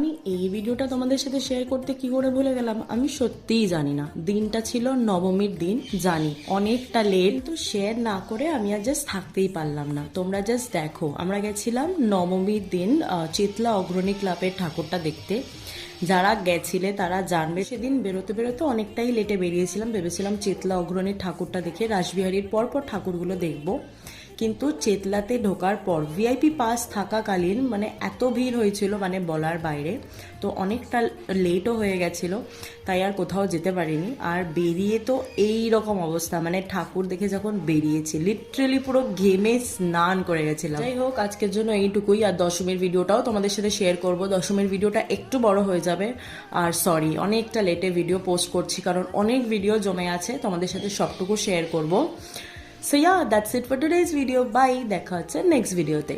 আমি এই ভিডিওটা তোমাদের সাথে শেয়ার করতে কি করে ভুলে গেলাম আমি সত্যিই জানি না। দিনটা ছিল নবমীর দিন, জানি অনেকটা লেট, তো শেয়ার না করে আমি আর জাস্ট থাকতেই পারলাম না। তোমরা জাস্ট দেখো, আমরা গেছিলাম নবমীর দিন চিতলা অগ্রণী ক্লাবের ঠাকুরটা দেখতে। যারা গেছিলে তারা জানবে, সেদিন বেরোতে বেরোতে অনেকটাই লেটে বেরিয়েছিলাম। ভেবেছিলাম চিতলা অগ্রণীর ঠাকুরটা দেখে রাসবিহারীর পরপর ঠাকুরগুলো দেখবো, কিন্তু চেতলাতে ঢোকার পর ভিআইপি পাস থাকাকালীন মানে এত ভিড় হয়েছিল মানে বলার বাইরে। তো অনেকটা লেটও হয়ে গেছিলো, তাই আর কোথাও যেতে পারিনি। আর বেরিয়ে তো এই রকম অবস্থা, মানে ঠাকুর দেখে যখন বেরিয়েছি লিটারেলি পুরো ঘেমে স্নান করে গেছিলাম। যাই হোক, আজকের জন্য এইটুকুই। আর দশমীর ভিডিওটাও তোমাদের সাথে শেয়ার করব। দশমীর ভিডিওটা একটু বড় হয়ে যাবে, আর সরি অনেকটা লেটে ভিডিও পোস্ট করছি, কারণ অনেক ভিডিও জমে আছে, তোমাদের সাথে সবটুকু শেয়ার করব। So yeah, that's it for today's video. Bye. দেখা হচ্ছে নেক্সট ভিডিওতে।